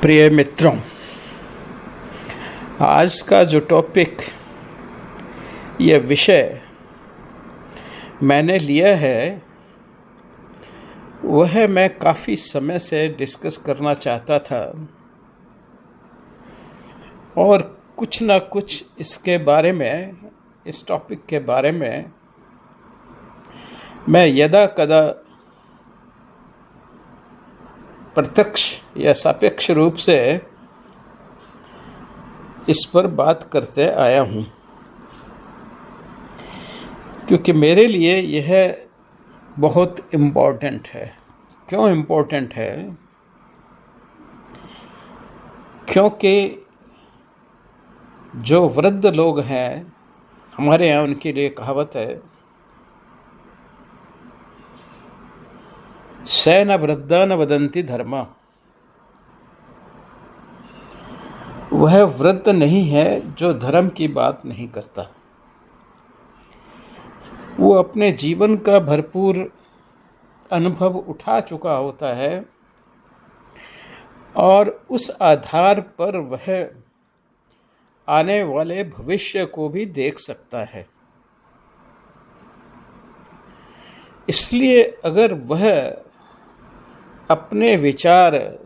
प्रिय मित्रों, आज का जो टॉपिक यह विषय मैंने लिया है वह मैं काफ़ी समय से डिस्कस करना चाहता था और कुछ ना कुछ इसके बारे में, इस टॉपिक के बारे में मैं यदा कदा प्रत्यक्ष या सापेक्ष रूप से इस पर बात करते आया हूँ, क्योंकि मेरे लिए यह बहुत इम्पोर्टेंट है। क्यों इम्पोर्टेंट है? क्योंकि जो वृद्ध लोग हैं, हमारे यहाँ उनके लिए कहावत है, स न वृद्धा न वदन्ति धर्म। वह वृद्ध नहीं है जो धर्म की बात नहीं करता। वो अपने जीवन का भरपूर अनुभव उठा चुका होता है और उस आधार पर वह आने वाले भविष्य को भी देख सकता है। इसलिए अगर वह अपने विचार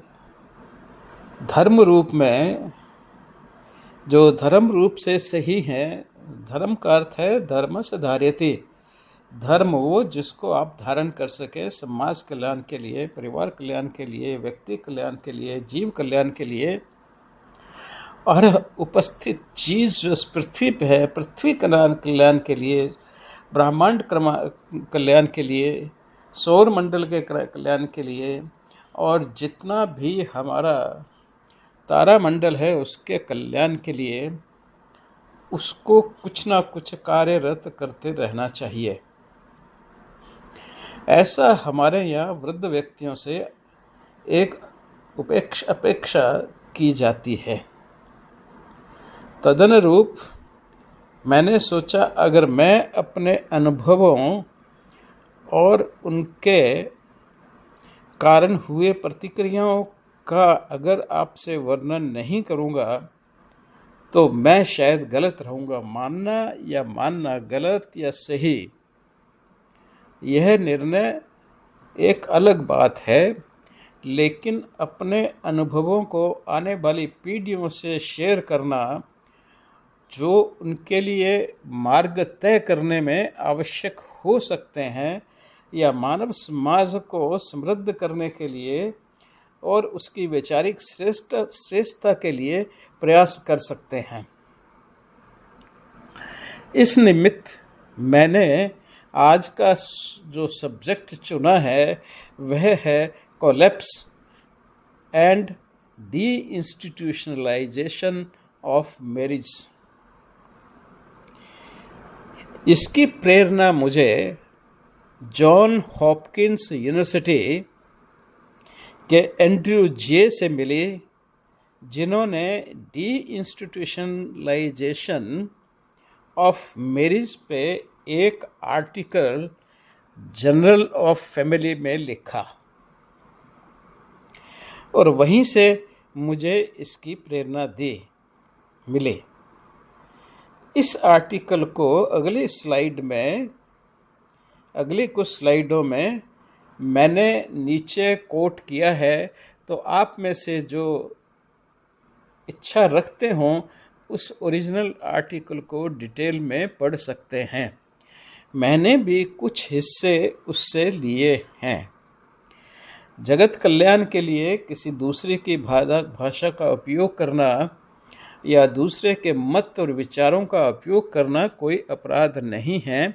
धर्म रूप में, जो धर्म रूप से सही हैं, धर्म का अर्थ है धर्म से धार्यते, धर्म वो जिसको आप धारण कर सके समाज कल्याण के लिए, परिवार कल्याण के लिए, व्यक्ति कल्याण के लिए, जीव कल्याण के लिए, और उपस्थित चीज़ जो इस पृथ्वी पे है, पृथ्वी कल्याण के लिए, ब्रह्मांड कल्याण के लिए, सौर मंडल के कल्याण के लिए, और जितना भी हमारा तारा मंडल है उसके कल्याण के लिए उसको कुछ ना कुछ कार्यरत करते रहना चाहिए। ऐसा हमारे यहाँ वृद्ध व्यक्तियों से एक अपेक्षा की जाती है। तदनुरूप मैंने सोचा, अगर मैं अपने अनुभवों और उनके कारण हुए प्रतिक्रियाओं का अगर आपसे वर्णन नहीं करूँगा तो मैं शायद गलत रहूँगा। मानना गलत या सही, यह निर्णय एक अलग बात है, लेकिन अपने अनुभवों को आने वाली पीढ़ियों से शेयर करना, जो उनके लिए मार्ग तय करने में आवश्यक हो सकते हैं या मानव समाज को समृद्ध करने के लिए और उसकी वैचारिक श्रेष्ठता के लिए प्रयास कर सकते हैं। इस निमित्त मैंने आज का जो सब्जेक्ट चुना है वह है collapse and deinstitutionalization of marriage. इसकी प्रेरणा मुझे जॉन हॉपकिंस यूनिवर्सिटी के एंड्रयू जे से मिली, जिन्होंने डी इंस्टीट्यूशनलाइजेशन ऑफ मैरिज पे एक आर्टिकल जर्नल ऑफ फैमिली में लिखा, और वहीं से मुझे इसकी प्रेरणा मिली। इस आर्टिकल को अगली कुछ स्लाइडों में मैंने नीचे कोट किया है, तो आप में से जो इच्छा रखते हों उस ओरिजिनल आर्टिकल को डिटेल में पढ़ सकते हैं। मैंने भी कुछ हिस्से उससे लिए हैं। जगत कल्याण के लिए किसी दूसरे की भाषा का उपयोग करना या दूसरे के मत और विचारों का उपयोग करना कोई अपराध नहीं है,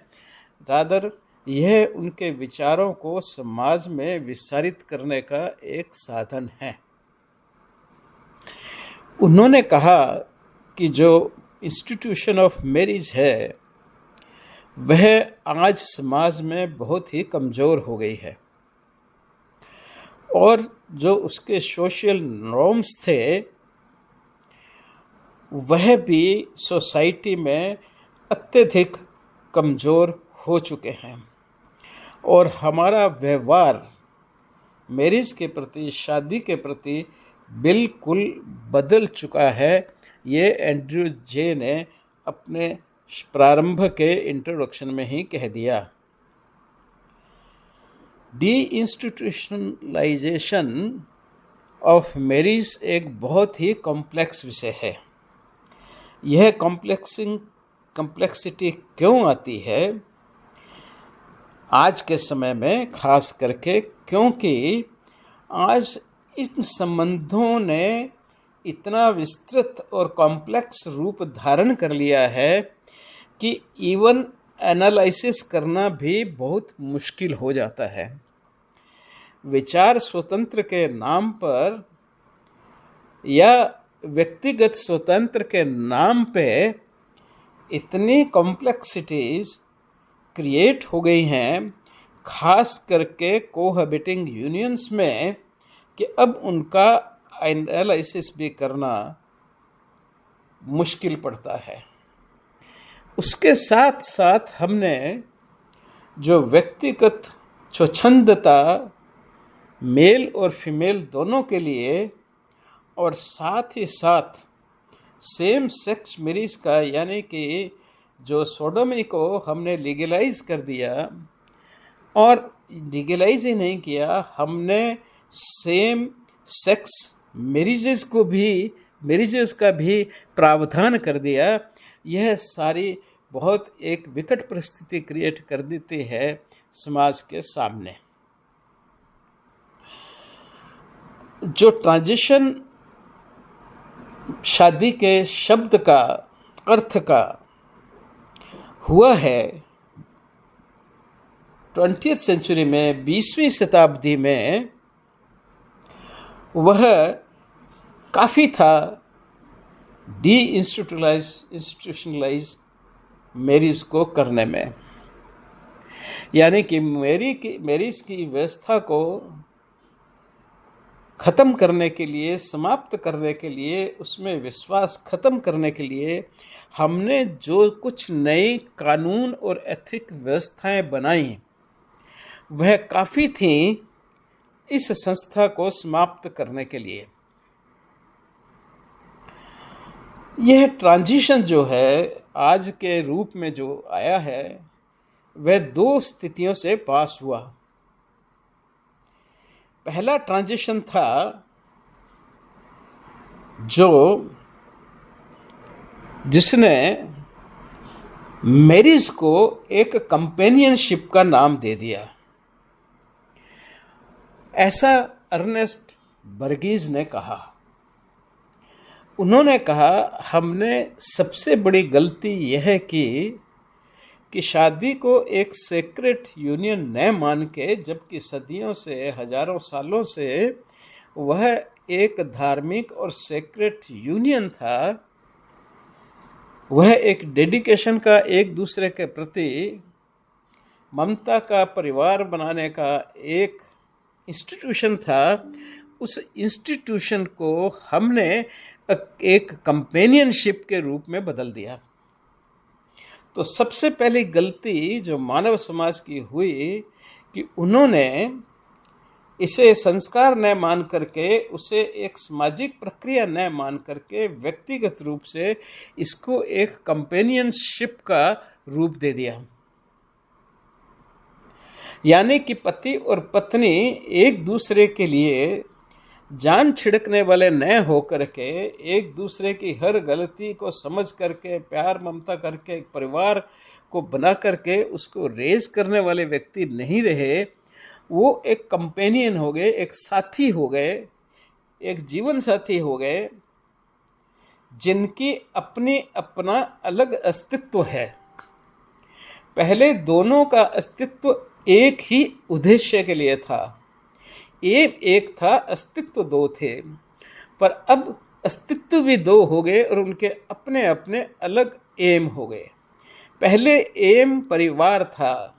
रादर यह उनके विचारों को समाज में विस्तारित करने का एक साधन है। उन्होंने कहा कि जो इंस्टीट्यूशन ऑफ मैरिज है वह आज समाज में बहुत ही कमज़ोर हो गई है, और जो उसके सोशल नॉर्म्स थे वह भी सोसाइटी में अत्यधिक कमज़ोर हो चुके हैं, और हमारा व्यवहार मैरिज के प्रति, शादी के प्रति बिल्कुल बदल चुका है, ये एंड्रयू जे ने अपने प्रारंभ के इंट्रोडक्शन में ही कह दिया। डी इंस्टीट्यूशनलाइजेशन ऑफ मैरिज एक बहुत ही कॉम्प्लेक्स विषय है। यह कॉम्प्लेक्सिटी क्यों आती है आज के समय में, खास करके क्योंकि आज इन संबंधों ने इतना विस्तृत और कॉम्प्लेक्स रूप धारण कर लिया है कि इवन एनालिसिस करना भी बहुत मुश्किल हो जाता है। विचार स्वतंत्र के नाम पर या व्यक्तिगत स्वतंत्र के नाम पे इतनी कॉम्प्लेक्सिटीज क्रिएट हो गई हैं, खास करके कोहैबिटिंग यूनियंस में, कि अब उनका एनालिसिस भी करना मुश्किल पड़ता है। उसके साथ साथ हमने जो व्यक्तिगत स्वच्छंदता मेल और फीमेल दोनों के लिए, और साथ ही साथ सेम सेक्स मैरिज का, यानी कि जो सोडोमी को हमने लीगलाइज कर दिया, और लीगलाइज ही नहीं किया, हमने सेम सेक्स मैरिजेस का भी प्रावधान कर दिया। यह सारी बहुत एक विकट परिस्थिति क्रिएट कर देती है समाज के सामने। जो ट्रांजिशन शादी के शब्द का, अर्थ का हुआ है 20th सेंचुरी में, 20वीं शताब्दी में, वह काफ़ी था डी इंस्टीट्यूशनलाइज मैरिज को करने में। यानी कि मैरिज की व्यवस्था को ख़त्म करने के लिए, समाप्त करने के लिए, उसमें विश्वास ख़त्म करने के लिए हमने जो कुछ नई कानून और एथिक व्यवस्थाएं बनाई, वह काफ़ी थी इस संस्था को समाप्त करने के लिए। यह ट्रांजिशन जो है आज के रूप में जो आया है, वह दो स्थितियों से पास हुआ। पहला ट्रांजिशन था जिसने मैरिज को एक कंपेनियनशिप का नाम दे दिया। ऐसा अर्नेस्ट बर्गीज ने कहा। उन्होंने कहा, हमने सबसे बड़ी गलती यह की कि शादी को एक सेक्रेट यूनियन न मान के, जबकि सदियों से, हजारों सालों से वह एक धार्मिक और सेक्रेट यूनियन था, वह एक डेडिकेशन का, एक दूसरे के प्रति ममता का, परिवार बनाने का एक इंस्टीट्यूशन था। उस इंस्टीट्यूशन को हमने एक कंपेनियनशिप के रूप में बदल दिया। तो सबसे पहली गलती जो मानव समाज की हुई कि उन्होंने इसे संस्कार न मान करके, उसे एक सामाजिक प्रक्रिया न मान करके, व्यक्तिगत रूप से इसको एक कंपेनियनशिप का रूप दे दिया। यानी कि पति और पत्नी एक दूसरे के लिए जान छिड़कने वाले न हो करके, एक दूसरे की हर गलती को समझ करके, प्यार ममता करके, एक परिवार को बना करके उसको रेज करने वाले व्यक्ति नहीं रहे। वो एक कंपेनियन हो गए, एक साथी हो गए, एक जीवन साथी हो गए, जिनकी अपना अलग अस्तित्व है। पहले दोनों का अस्तित्व एक ही उद्देश्य के लिए था, एम एक था, अस्तित्व दो थे। पर अब अस्तित्व भी दो हो गए और उनके अपने अपने अलग एम हो गए। पहले एम परिवार था,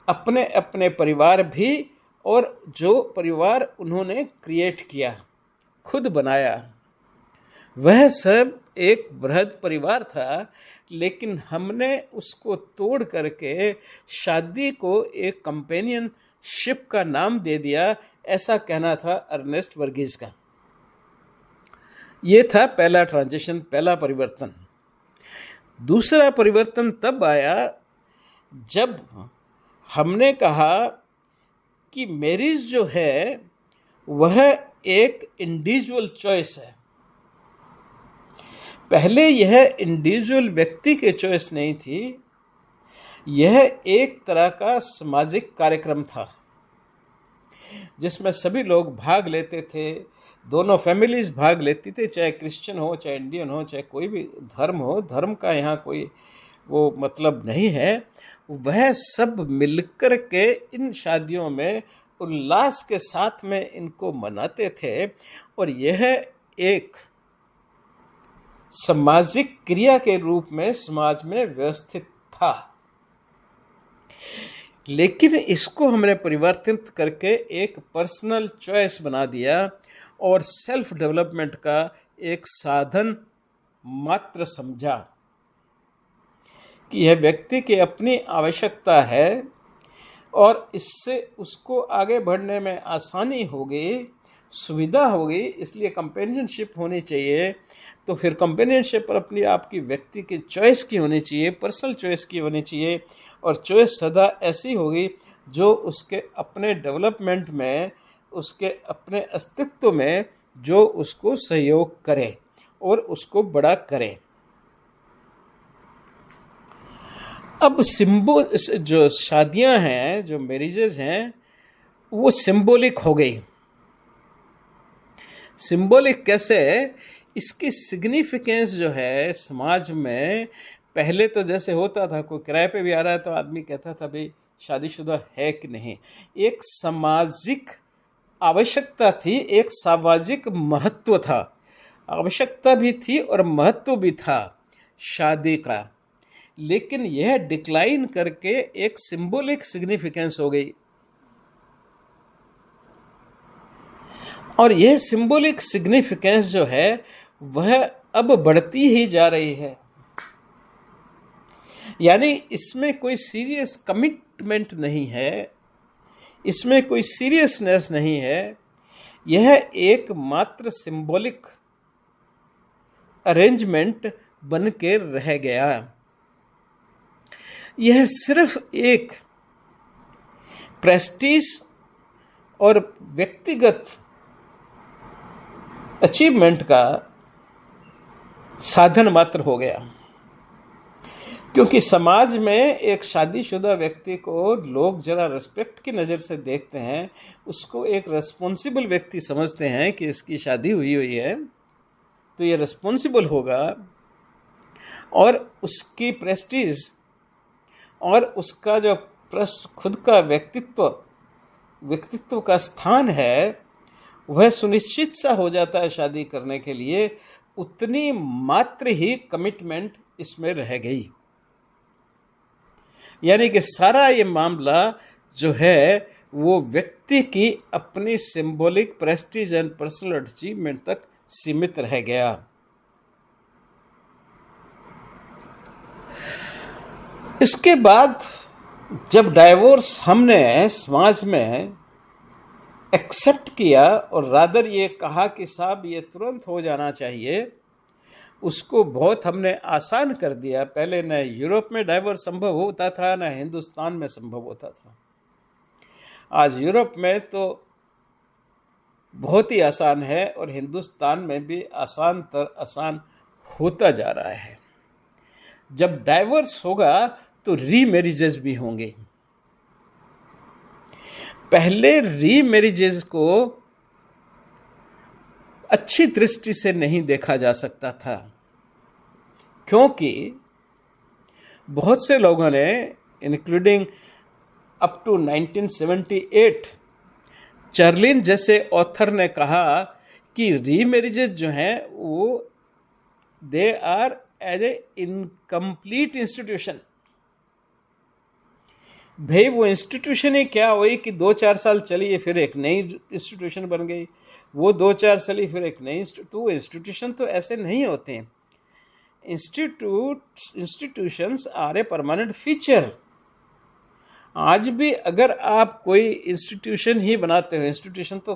अपने अपने परिवार भी, और जो परिवार उन्होंने क्रिएट किया, खुद बनाया, वह सब एक बृहद परिवार था। लेकिन हमने उसको तोड़ करके शादी को एक कंपेनियनशिप का नाम दे दिया, ऐसा कहना था अर्नेस्ट वर्गीज का। ये था पहला ट्रांजिशन, पहला परिवर्तन। दूसरा परिवर्तन तब आया जब हमने कहा कि मैरिज जो है वह एक इंडिविजुअल चॉइस है। पहले यह इंडिविजुअल व्यक्ति की चॉइस नहीं थी, यह एक तरह का सामाजिक कार्यक्रम था जिसमें सभी लोग भाग लेते थे, दोनों फैमिलीज भाग लेती थी, चाहे क्रिश्चियन हो, चाहे इंडियन हो, चाहे कोई भी धर्म हो। धर्म का यहाँ कोई वो मतलब नहीं है। वह सब मिलकर के इन शादियों में उल्लास के साथ में इनको मनाते थे और यह एक सामाजिक क्रिया के रूप में समाज में व्यवस्थित था। लेकिन इसको हमने परिवर्तित करके एक पर्सनल चॉइस बना दिया और सेल्फ डेवलपमेंट का एक साधन मात्र समझा कि यह व्यक्ति की अपनी आवश्यकता है और इससे उसको आगे बढ़ने में आसानी होगी, सुविधा होगी, इसलिए कंपेनियनशिप होनी चाहिए। तो फिर कंपेनियनशिप पर अपनी आपकी व्यक्ति की चॉइस की होनी चाहिए, पर्सनल चॉइस की होनी चाहिए और चॉइस सदा ऐसी होगी जो उसके अपने डेवलपमेंट में, उसके अपने अस्तित्व में जो उसको सहयोग करे और उसको बड़ा करे। अब जो शादियां हैं, जो मैरिजेज हैं, वो सिंबॉलिक हो गई। सिंबॉलिक कैसे? इसकी सिग्निफिकेंस जो है समाज में, पहले तो जैसे होता था, कोई किराए पे भी आ रहा है तो आदमी कहता था भाई शादीशुदा है कि नहीं। एक सामाजिक आवश्यकता थी, एक सामाजिक महत्व था, आवश्यकता भी थी और महत्व भी था शादी का। लेकिन यह डिक्लाइन करके एक सिंबॉलिक सिग्निफिकेंस हो गई और यह सिंबॉलिक सिग्निफिकेंस जो है वह अब बढ़ती ही जा रही है। यानी इसमें कोई सीरियस कमिटमेंट नहीं है, इसमें कोई सीरियसनेस नहीं है, यह एक मात्र सिंबॉलिक अरेंजमेंट बन के रह गया। यह सिर्फ एक प्रेस्टीज और व्यक्तिगत अचीवमेंट का साधन मात्र हो गया, क्योंकि समाज में एक शादीशुदा व्यक्ति को लोग जरा रिस्पेक्ट की नज़र से देखते हैं, उसको एक रिस्पॉन्सिबल व्यक्ति समझते हैं कि इसकी शादी हुई है तो ये रिस्पॉन्सिबल होगा और उसकी प्रेस्टीज और उसका जो खुद का व्यक्तित्व का स्थान है वह सुनिश्चित सा हो जाता है शादी करने के लिए। उतनी मात्र ही कमिटमेंट इसमें रह गई। यानी कि सारा ये मामला जो है वो व्यक्ति की अपनी symbolic Prestige and personal achievement तक सीमित रह गया। इसके बाद जब डाइवोर्स हमने समाज में एक्सेप्ट किया और रादर ये कहा कि साहब ये तुरंत हो जाना चाहिए, उसको बहुत हमने आसान कर दिया। पहले न यूरोप में डाइवोर्स संभव होता था, न हिंदुस्तान में संभव होता था। आज यूरोप में तो बहुत ही आसान है और हिंदुस्तान में भी आसान होता जा रहा है। जब डाइवोर्स होगा तो रीमैरिजेस भी होंगे। पहले रीमैरिजेस को अच्छी दृष्टि से नहीं देखा जा सकता था, क्योंकि बहुत से लोगों ने इंक्लूडिंग अप टू 1978 चार्लिन जैसे ऑथर ने कहा कि रीमैरिजेस जो हैं वो they are as a incomplete institution. भाई वो इंस्टीट्यूशन ही क्या हुई कि 2-4 साल चली फिर एक नई इंस्टीट्यूशन बन गई, वो 2-4 चली फिर एक नई तो इंस्टीट्यूशन तो ऐसे नहीं होते हैं। Institutions are a permanent feature. आज भी अगर आप कोई इंस्टीट्यूशन ही बनाते हो, इंस्टीट्यूशन तो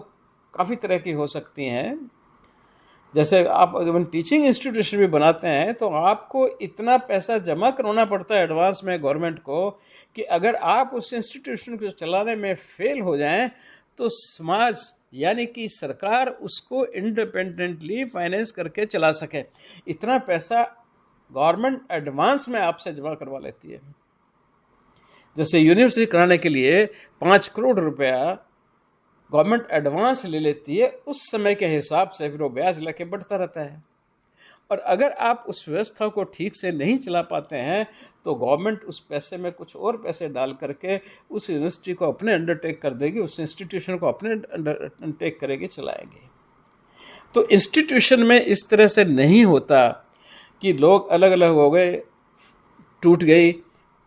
काफ़ी तरह की हो सकती हैं, जैसे आप अगर टीचिंग इंस्टीट्यूशन भी बनाते हैं तो आपको इतना पैसा जमा करवाना पड़ता है एडवांस में गवर्नमेंट को कि अगर आप उस इंस्टीट्यूशन को चलाने में फेल हो जाएं तो समाज यानी कि सरकार उसको इंडिपेंडेंटली फाइनेंस करके चला सके। इतना पैसा गवर्नमेंट एडवांस में आपसे जमा करवा लेती है। जैसे यूनिवर्सिटी कराने के लिए 5 करोड़ रुपया गवर्नमेंट एडवांस ले लेती है, उस समय के हिसाब से फिर वो ब्याज लेके बढ़ता रहता है। और अगर आप उस व्यवस्था को ठीक से नहीं चला पाते हैं तो गवर्नमेंट उस पैसे में कुछ और पैसे डाल करके उस यूनिवर्सिटी को अपने अंडरटेक कर देगी, उस इंस्टीट्यूशन को अपने अंडरटेक करेगी, चलाएगी। तो इंस्टीट्यूशन में इस तरह से नहीं होता कि लोग अलग अलग हो गए, टूट गई,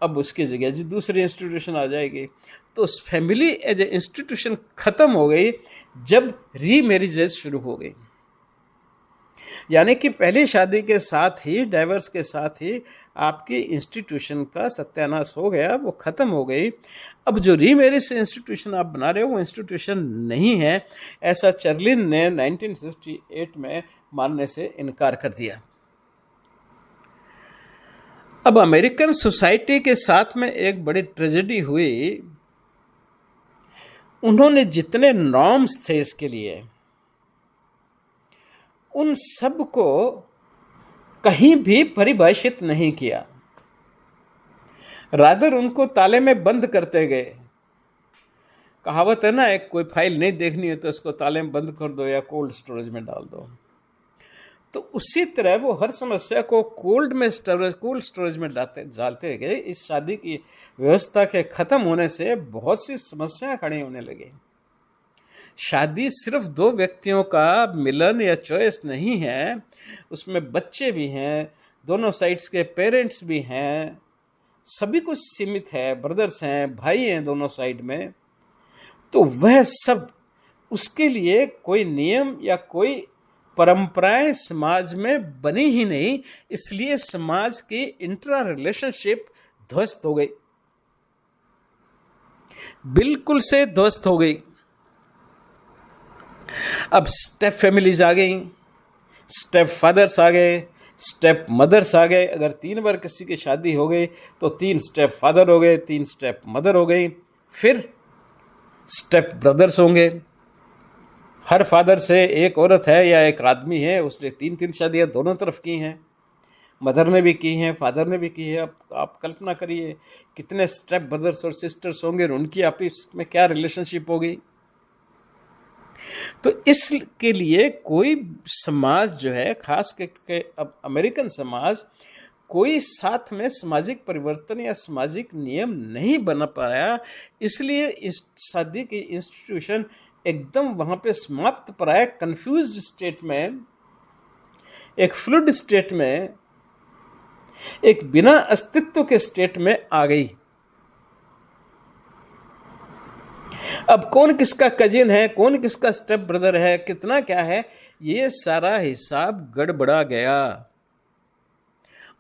अब उसकी जगह जी दूसरी इंस्टीट्यूशन आ जाएगी। तो फैमिली एज ए इंस्टीट्यूशन ख़त्म हो गई जब रीमैरिजेज शुरू हो गई। यानी कि पहली शादी के साथ ही, डाइवर्स के साथ ही आपकी इंस्टीट्यूशन का सत्यानाश हो गया, वो ख़त्म हो गई। अब जो रीमैरिज से इंस्टीट्यूशन आप बना रहे हो वो इंस्टीट्यूशन नहीं है, ऐसा चर्लिन ने 1968 में मानने से इनकार कर दिया। अब अमेरिकन सोसाइटी के साथ में एक बड़ी ट्रेजेडी हुई। उन्होंने जितने नॉर्म्स थे इसके लिए, उन सब को कहीं भी परिभाषित नहीं किया, रादर उनको ताले में बंद करते गए। कहावत है ना, एक कोई फाइल नहीं देखनी है तो इसको ताले में बंद कर दो या कोल्ड स्टोरेज में डाल दो। तो उसी तरह वो हर समस्या को कोल्ड स्टोरेज में डालते गए। इस शादी की व्यवस्था के ख़त्म होने से बहुत सी समस्याएं खड़ी होने लगी। शादी सिर्फ 2 व्यक्तियों का मिलन या चॉइस नहीं है, उसमें बच्चे भी हैं, दोनों साइड्स के पेरेंट्स भी हैं, सभी कुछ सीमित है, ब्रदर्स हैं, भाई हैं दोनों साइड में। तो वह सब, उसके लिए कोई नियम या कोई परंपराएं समाज में बनी ही नहीं, इसलिए समाज की इंट्रा रिलेशनशिप ध्वस्त हो गई, बिल्कुल से ध्वस्त हो गई। अब स्टेप फैमिलीज आ गई, स्टेप फादर्स आ गए, स्टेप मदर्स आ गए। अगर 3 बार किसी की शादी हो गई तो 3 स्टेप फादर हो गए, 3 स्टेप मदर हो गई, फिर स्टेप ब्रदर्स होंगे। हर फादर से एक औरत है या एक आदमी है, उसने 3-3 शादियाँ दोनों तरफ की हैं, मदर ने भी की हैं, फादर ने भी की है। अब आप कल्पना करिए कितने स्टेप ब्रदर्स और सिस्टर्स होंगे, और उनकी आपस में क्या रिलेशनशिप होगी। तो इसके लिए कोई समाज जो है, खास करके अब अमेरिकन समाज, कोई साथ में सामाजिक परिवर्तन या सामाजिक नियम नहीं बना पाया, इसलिए इस शादी की इंस्टीट्यूशन एकदम वहाँ पे समाप्त प्राय कंफ्यूज्ड स्टेट में, एक फ्लूइड स्टेट में, एक बिना अस्तित्व के स्टेट में आ गई। अब कौन किसका कजिन है, कौन किसका स्टेप ब्रदर है, कितना क्या है, ये सारा हिसाब गड़बड़ा गया।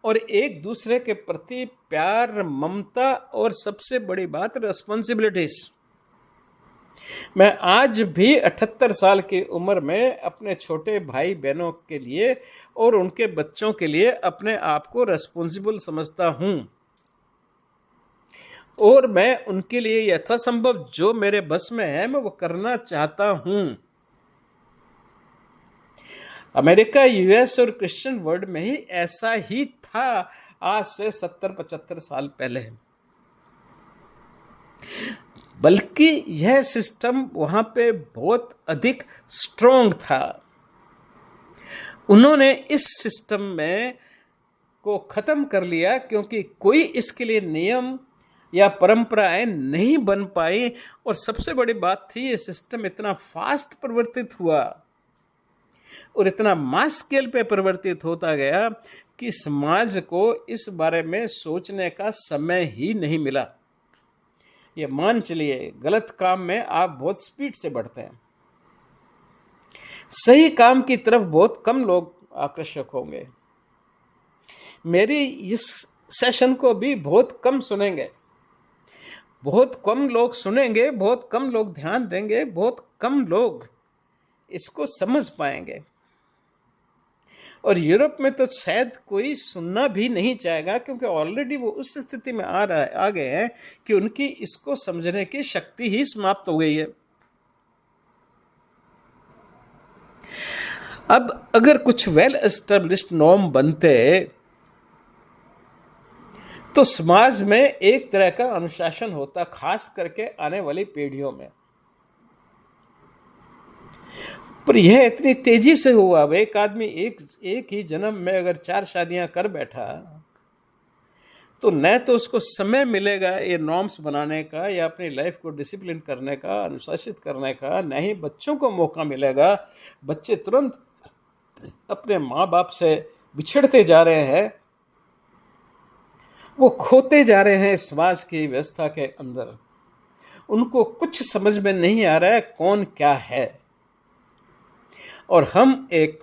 और एक दूसरे के प्रति प्यार, ममता और सबसे बड़ी बात रिस्पॉन्सिबिलिटीज। मैं आज भी 78 साल की उम्र में अपने छोटे भाई बहनों के लिए और उनके बच्चों के लिए अपने आप को रिस्पॉन्सिबल समझता हूं, और मैं उनके लिए यथासंभव जो मेरे बस में है मैं वो करना चाहता हूं। अमेरिका, यूएस और क्रिश्चियन वर्ल्ड में ही ऐसा ही था आज से 70-75 साल पहले, बल्कि यह सिस्टम वहां पे बहुत अधिक स्ट्रॉन्ग था। उन्होंने इस सिस्टम में को ख़त्म कर लिया क्योंकि कोई इसके लिए नियम या परंपराएं नहीं बन पाई। और सबसे बड़ी बात थी, ये सिस्टम इतना फास्ट परिवर्तित हुआ और इतना मास स्केल पे परिवर्तित होता गया कि समाज को इस बारे में सोचने का समय ही नहीं मिला। ये मान चलिए, गलत काम में आप बहुत स्पीड से बढ़ते हैं, सही काम की तरफ बहुत कम लोग आकर्षक होंगे। मेरी इस सेशन को भी बहुत कम सुनेंगे, बहुत कम लोग सुनेंगे, बहुत कम लोग ध्यान देंगे, बहुत कम लोग इसको समझ पाएंगे। और यूरोप में तो शायद कोई सुनना भी नहीं चाहेगा, क्योंकि ऑलरेडी वो उस स्थिति में आ गए हैं कि उनकी इसको समझने की शक्ति ही समाप्त हो गई है। अब अगर कुछ वेल एस्टेब्लिश्ड नॉर्म बनते तो समाज में एक तरह का अनुशासन होता, खास करके आने वाली पीढ़ियों में। पर यह इतनी तेजी से हुआ, अब एक आदमी एक ही जन्म में अगर 4 शादियां कर बैठा तो न तो उसको समय मिलेगा ये नॉर्म्स बनाने का या अपनी लाइफ को डिसिप्लिन करने का, अनुशासित करने का, न ही बच्चों को मौका मिलेगा। बच्चे तुरंत अपने माँ बाप से बिछड़ते जा रहे हैं, वो खोते जा रहे हैं समाज की व्यवस्था के अंदर। उनको कुछ समझ में नहीं आ रहा है कौन क्या है, और हम एक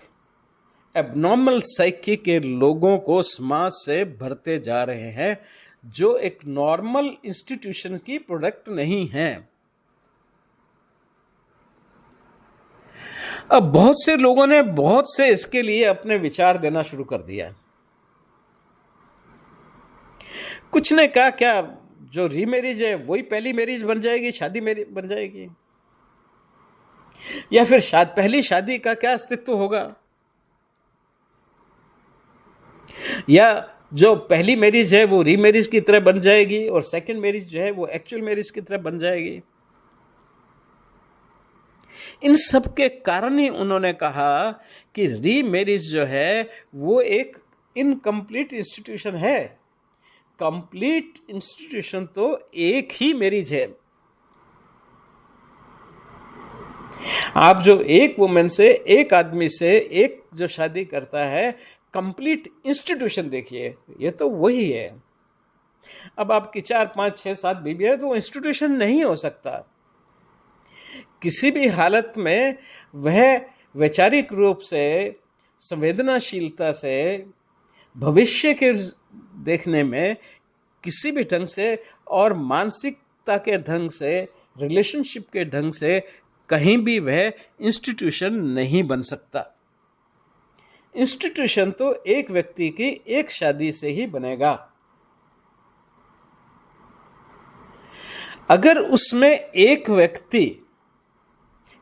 एबनॉर्मल साइकी के लोगों को समाज से भरते जा रहे हैं, जो एक नॉर्मल इंस्टीट्यूशन की प्रोडक्ट नहीं है। अब बहुत से लोगों ने बहुत से इसके लिए अपने विचार देना शुरू कर दिया। कुछ ने कहा क्या जो रीमैरिज है वही पहली मैरिज बन जाएगी, शादी मैरिज बन जाएगी, या फिर पहली शादी का क्या अस्तित्व होगा, या जो पहली मैरिज है वो रीमैरिज की तरह बन जाएगी और सेकंड मैरिज जो है वो एक्चुअल मैरिज की तरह बन जाएगी। इन सब के कारण ही उन्होंने कहा कि रीमैरिज जो है वो एक इनकम्प्लीट इंस्टीट्यूशन है। कंप्लीट इंस्टीट्यूशन तो एक ही मैरिज है। आप जो एक वुमेन से, एक आदमी से एक जो शादी करता है, कंप्लीट इंस्टीट्यूशन देखिए, ये तो वही है। अब आपकी 4, 5, 6, 7 बीबी है तो वो इंस्टीट्यूशन नहीं हो सकता। किसी भी हालत में वह वैचारिक रूप से, संवेदनाशीलता से, भविष्य के देखने में किसी भी ढंग से और मानसिकता के ढंग से, रिलेशनशिप के ढंग से कहीं भी वह इंस्टीट्यूशन नहीं बन सकता। इंस्टीट्यूशन तो एक व्यक्ति की एक शादी से ही बनेगा। अगर उसमें एक व्यक्ति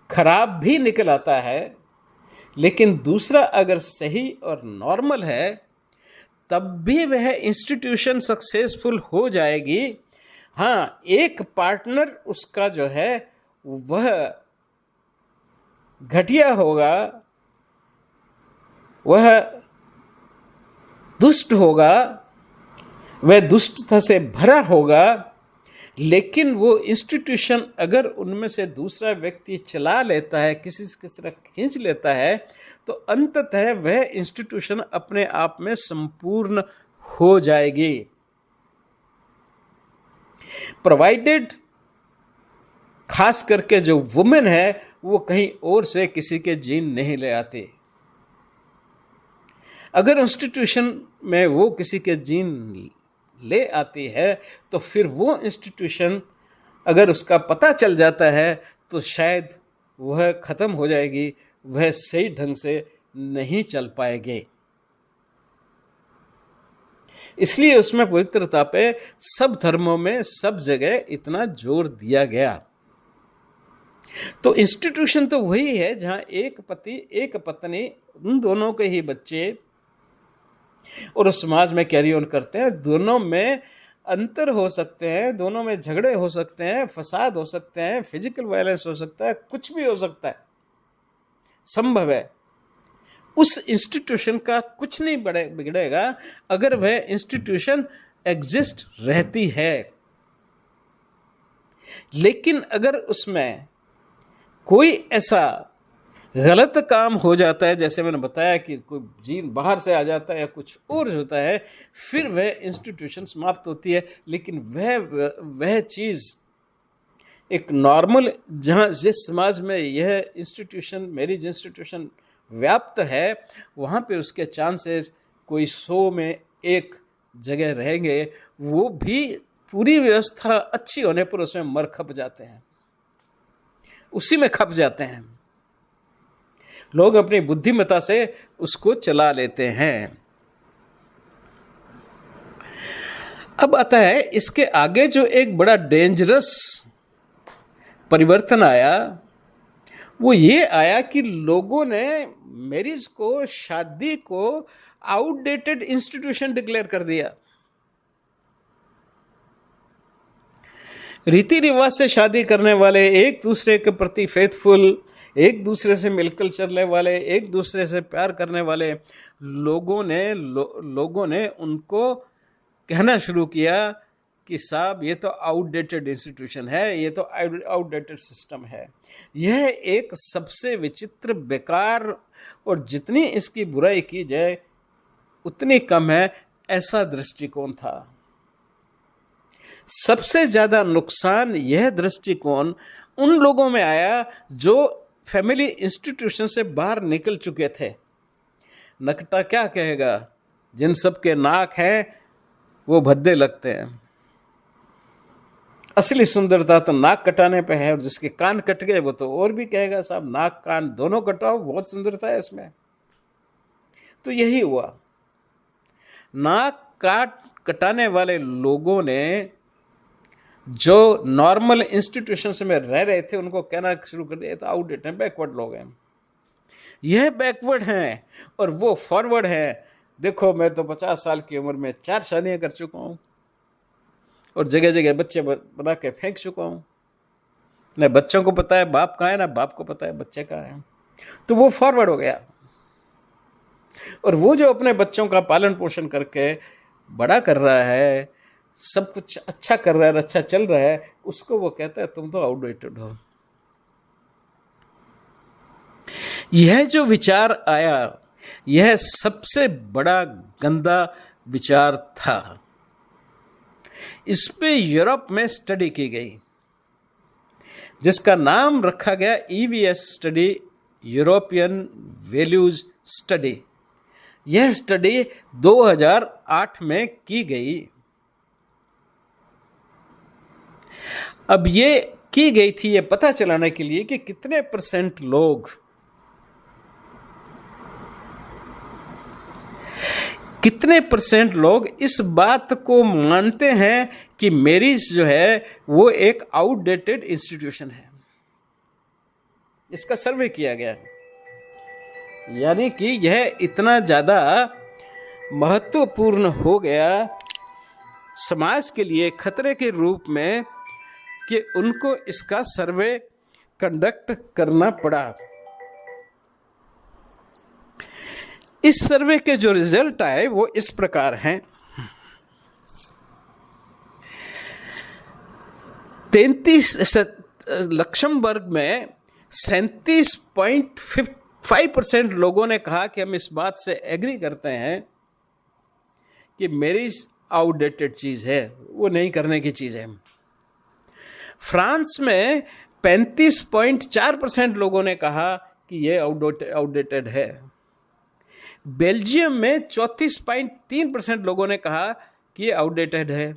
खराब भी निकल आता है, लेकिन दूसरा अगर सही और नॉर्मल है, तब भी वह इंस्टीट्यूशन सक्सेसफुल हो जाएगी। हाँ, एक पार्टनर उसका जो है वह घटिया होगा, वह दुष्ट होगा, वह दुष्टता से भरा होगा, लेकिन वो इंस्टीट्यूशन अगर उनमें से दूसरा व्यक्ति चला लेता है, किसी तरह खींच लेता है, तो अंततः वह इंस्टीट्यूशन अपने आप में संपूर्ण हो जाएगी, प्रोवाइडेड खास करके जो वुमेन है वो कहीं और से किसी के जीन नहीं ले आती। अगर इंस्टीट्यूशन में वो किसी के जीन ले आती है तो फिर वो इंस्टीट्यूशन अगर उसका पता चल जाता है तो शायद वह खत्म हो जाएगी, वह सही ढंग से नहीं चल पाएगी। इसलिए उसमें पवित्रता पे सब धर्मों में सब जगह इतना जोर दिया गया। तो इंस्टीट्यूशन तो वही है जहां एक पति एक पत्नी, उन दोनों के ही बच्चे और उस समाज में कैरी ऑन करते हैं। दोनों में अंतर हो सकते हैं, दोनों में झगड़े हो सकते हैं, फसाद हो सकते हैं, फिजिकल वायलेंस हो सकता है, कुछ भी हो सकता है, संभव है। उस इंस्टीट्यूशन का कुछ नहीं बिगड़ेगा अगर वह इंस्टीट्यूशन एग्जिस्ट रहती है। लेकिन अगर उसमें कोई ऐसा गलत काम हो जाता है, जैसे मैंने बताया कि कोई जीन बाहर से आ जाता है या कुछ और होता है, फिर वह इंस्टीट्यूशन समाप्त होती है। लेकिन वह चीज़ एक नॉर्मल, जहाँ जिस समाज में यह इंस्टीट्यूशन, मैरिज इंस्टीट्यूशन व्याप्त है, वहाँ पे उसके चांसेस कोई 100 में 1 जगह रहेंगे, वो भी पूरी व्यवस्था अच्छी होने पर उसमें मर खप जाते हैं, उसी में खप जाते हैं। लोग अपनी बुद्धिमत्ता से उसको चला लेते हैं। अब आता है इसके आगे जो एक बड़ा डेंजरस परिवर्तन आया, वो ये आया कि लोगों ने मैरिज को, शादी को आउटडेटेड इंस्टीट्यूशन डिक्लेयर कर दिया। रीति रिवाज से शादी करने वाले, एक दूसरे के प्रति फेथफुल, एक दूसरे से मिलकर चलने वाले, एक दूसरे से प्यार करने वाले लोगों ने उनको कहना शुरू किया कि साहब ये तो आउटडेटेड इंस्टीट्यूशन है, ये तो आउटडेटेड सिस्टम है। यह एक सबसे विचित्र, बेकार और जितनी इसकी बुराई की जाए उतनी कम है, ऐसा दृष्टिकोण था। सबसे ज्यादा नुकसान यह दृष्टिकोण उन लोगों में आया जो फैमिली इंस्टीट्यूशन से बाहर निकल चुके थे। नकटा क्या कहेगा, जिन सबके नाक हैं वो भद्दे लगते हैं। असली सुंदरता तो नाक कटाने पे है, और जिसके कान कट गए वो तो और भी कहेगा साहब नाक कान दोनों कटाओ, बहुत सुंदरता है इसमें। तो यही हुआ, नाक कटाने वाले लोगों ने जो नॉर्मल इंस्टीट्यूशंस में रह रहे थे उनको कहना शुरू कर दिया तो आउटडेट है, बैकवर्ड लोग हैं। यह बैकवर्ड हैं और वो फॉरवर्ड है। देखो मैं तो 50 साल की उम्र में 4 शादियां कर चुका हूं और जगह जगह बच्चे बना के फेंक चुका हूं। न बच्चों को पता है बाप कहाँ है, ना बाप को पता है बच्चे कहाँ हैं। तो वो फॉरवर्ड हो गया। और वो जो अपने बच्चों का पालन पोषण करके बड़ा कर रहा है, सब कुछ अच्छा कर रहा है, अच्छा चल रहा है, उसको वो कहता है तुम तो आउटडेटेड हो। यह जो विचार आया, यह सबसे बड़ा गंदा विचार था। इस पे यूरोप में स्टडी की गई जिसका नाम रखा गया EVS study, European values study. यह स्टडी 2008 में की गई। अब ये की गई थी ये पता चलाने के लिए कि कितने % लोग, कितने % लोग इस बात को मानते हैं कि मैरिज जो है वो एक आउटडेटेड इंस्टीट्यूशन है। इसका सर्वे किया गया, यानी कि यह इतना ज़्यादा महत्वपूर्ण हो गया समाज के लिए खतरे के रूप में कि उनको इसका सर्वे कंडक्ट करना पड़ा। इस सर्वे के जो रिजल्ट आए वो इस प्रकार हैं। 33 लक्समबर्ग में 37.5% लोगों ने कहा कि हम इस बात से एग्री करते हैं कि मैरिज आउटडेटेड चीज है, वो नहीं करने की चीज है। फ्रांस में 35.4% लोगों ने कहा कि यह आउटडेटेड है। बेल्जियम में 34.3% लोगों ने कहा कि यह आउटडेटेड है।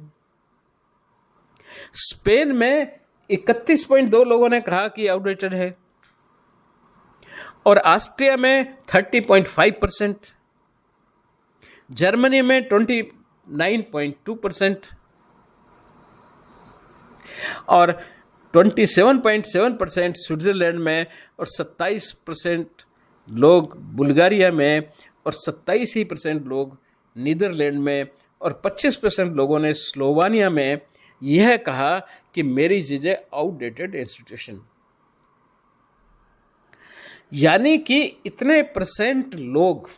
स्पेन में 31.2 लोगों ने कहा कि आउटडेटेड है। और ऑस्ट्रिया में 30.5%, जर्मनी में 29.2% और 27.7% स्विट्जरलैंड में, और 27% लोग बुल्गारिया में, और 27% लोग नीदरलैंड में, और 25% लोगों ने स्लोवानिया में यह कहा कि marriage is a outdated institution. यानी कि इतने % लोग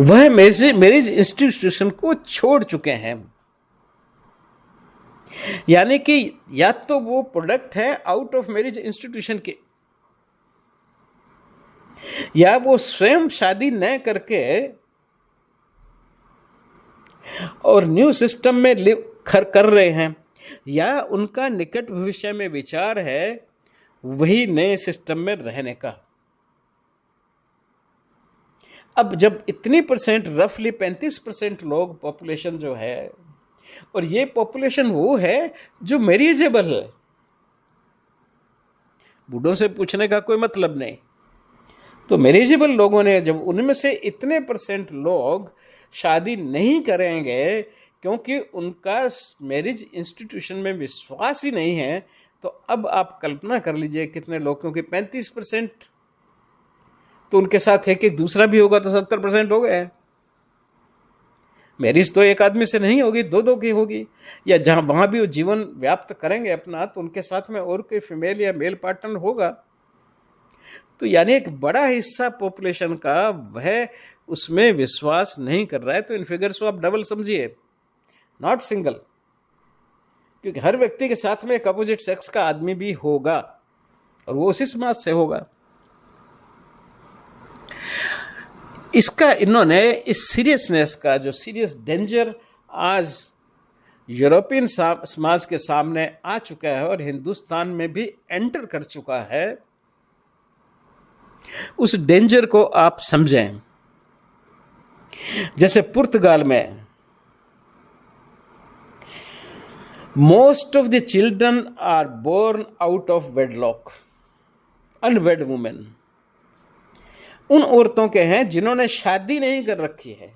वह मैरिज इंस्टीट्यूशन को छोड़ चुके हैं। यानी कि या तो वो प्रोडक्ट है आउट ऑफ मैरिज इंस्टीट्यूशन के, या वो स्वयं शादी न करके और न्यू सिस्टम में कर रहे हैं, या उनका निकट भविष्य में विचार है वही नए सिस्टम में रहने का। अब जब इतनी परसेंट, रफली 35% लोग पॉपुलेशन जो है, और ये पॉपुलेशन वो है जो मैरिजेबल है, बूढ़ों से पूछने का कोई मतलब नहीं, तो मैरिजेबल लोगों ने, जब उनमें से इतने परसेंट लोग शादी नहीं करेंगे क्योंकि उनका मैरिज इंस्टीट्यूशन में विश्वास ही नहीं है, तो अब आप कल्पना कर लीजिए कितने लोग, क्योंकि 35%, तो उनके साथ एक दूसरा भी होगा तो 70% हो गया। मैरिज तो एक आदमी से नहीं होगी, दो की होगी, या जहां वहां भी वो जीवन व्याप्त करेंगे अपना, तो उनके साथ में और कोई फीमेल या मेल पार्टनर होगा। तो यानी एक बड़ा हिस्सा पॉपुलेशन का वह उसमें विश्वास नहीं कर रहा है। तो इन फिगर्स को आप डबल समझिए, नॉट सिंगल, क्योंकि हर व्यक्ति के साथ में एक अपोजिट सेक्स का आदमी भी होगा और वो उसी समाज से होगा। इसका इन्होंने इस सीरियसनेस का, जो सीरियस डेंजर आज यूरोपियन समाज के सामने आ चुका है और हिंदुस्तान में भी एंटर कर चुका है, उस डेंजर को आप समझें। जैसे पुर्तगाल में most of the children are born out of wedlock, unwed women उन औरतों के हैं जिन्होंने शादी नहीं कर रखी है,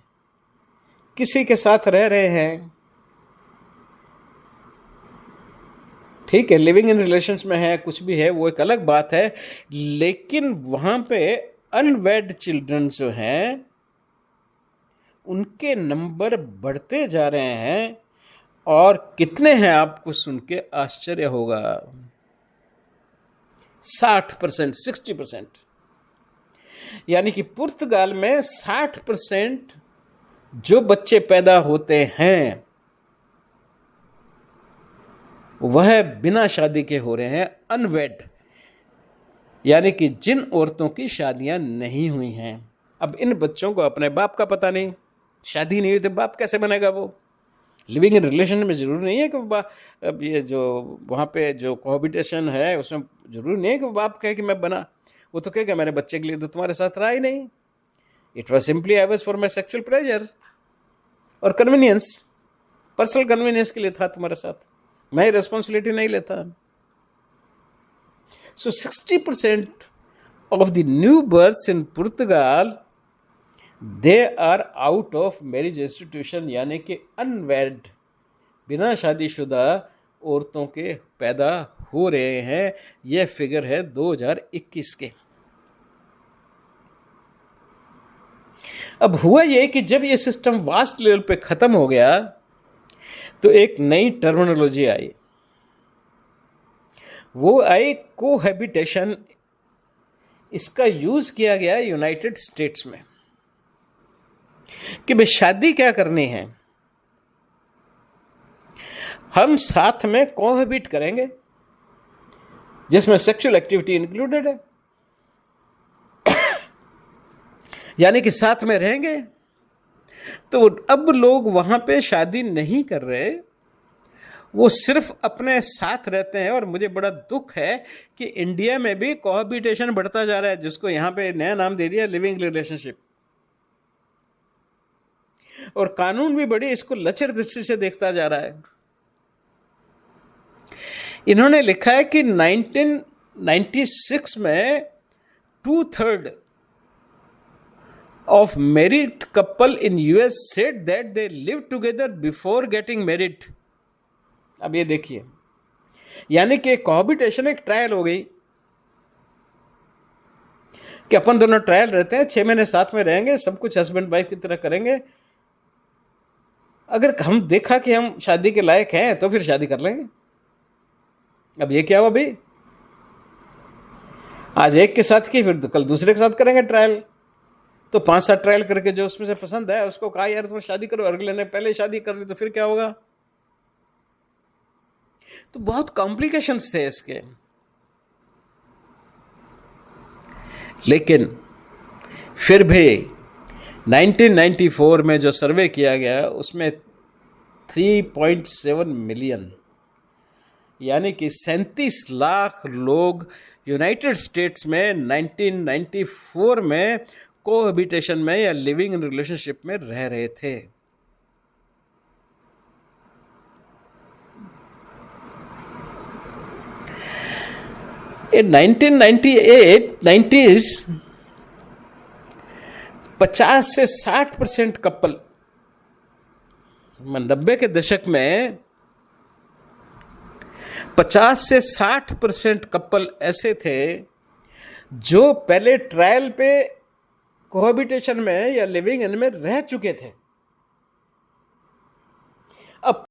किसी के साथ रह रहे हैं, ठीक है, लिविंग इन रिलेशंस में है, कुछ भी है, वो एक अलग बात है, लेकिन वहां पे अनवेड चिल्ड्रन जो हैं उनके नंबर बढ़ते जा रहे हैं। और कितने हैं आपको सुन के आश्चर्य होगा, 60%, 60%। यानी कि पुर्तगाल में 60% जो बच्चे पैदा होते हैं वह बिना शादी के हो रहे हैं, अनवेड, यानी कि जिन औरतों की शादियां नहीं हुई हैं। अब इन बच्चों को अपने बाप का पता नहीं, शादी नहीं हुई तो बाप कैसे बनेगा? वो लिविंग इन रिलेशन में जरूरी नहीं है कि अब ये जो वहाँ पे जो कोहबिटेशन है उसमें जरूरी नहीं है कि बाप कहे कि मैं बना, वो तो कहेगा मेरे बच्चे के लिए तो तुम्हारे साथ रहा ही नहीं, it was simply I was for my sexual pleasure और कन्वीनियंस, पर्सनल कन्वीनियंस के लिए था तुम्हारे साथ, मैं रेस्पॉन्सिबिलिटी नहीं लेता। So 60% of the new births in पुर्तगाल they are out of marriage institution, यानी कि अनवेड, बिना शादीशुदा औरतों के पैदा हो रहे हैं। यह फिगर है 2021 के। अब हुआ यह कि जब यह सिस्टम वास्ट लेवल पे खत्म हो गया तो एक नई टर्मिनोलॉजी आई, वो आई कोहैबिटेशन। इसका यूज किया गया यूनाइटेड स्टेट्स में कि भाई शादी क्या करनी है, हम साथ में कोहैबिट करेंगे जिसमें सेक्सुअल एक्टिविटी इंक्लूडेड है, यानी कि साथ में रहेंगे। तो अब लोग वहां पे शादी नहीं कर रहे, वो सिर्फ अपने साथ रहते हैं। और मुझे बड़ा दुख है कि इंडिया में भी कोहैबिटेशन बढ़ता जा रहा है, जिसको यहां पे नया नाम दे दिया लिविंग रिलेशनशिप, और कानून भी बड़ी इसको लचर दृष्टि से देखता जा रहा है। इन्होंने लिखा है कि 1996 में 2/3 of married couple in US said that they lived together before getting married। अब ये देखिए, यानी कि कोहैबिटेशन एक ट्रायल हो गई कि अपन दोनों ट्रायल रहते हैं, 6 महीने साथ में रहेंगे, सब कुछ हस्बैंड वाइफ की तरह करेंगे, अगर हम देखा कि हम शादी के लायक हैं तो फिर शादी कर लेंगे। अब ये क्या हुआ भाई, आज एक के साथ की, फिर कल दूसरे के साथ करेंगे ट्रायल, तो 5-7 ट्रायल करके जो उसमें से पसंद है उसको कहा यार तुम शादी करो, अगले ने पहले शादी कर ली तो फिर क्या होगा? तो बहुत कॉम्प्लिकेशंस थे इसके। लेकिन फिर भी 1994 में जो सर्वे किया गया उसमें 3.7 मिलियन, यानी कि 37 लाख लोग यूनाइटेड स्टेट्स में 1994 में कोहैबिटेशन में या लिविंग इन रिलेशनशिप में रह रहे थे। In 1990s 50 से 60% कपल, 90 के दशक में 50 से 60% कपल ऐसे थे जो पहले ट्रायल पे कोहैबिटेशन में या लिविंग इन में रह चुके थे। अब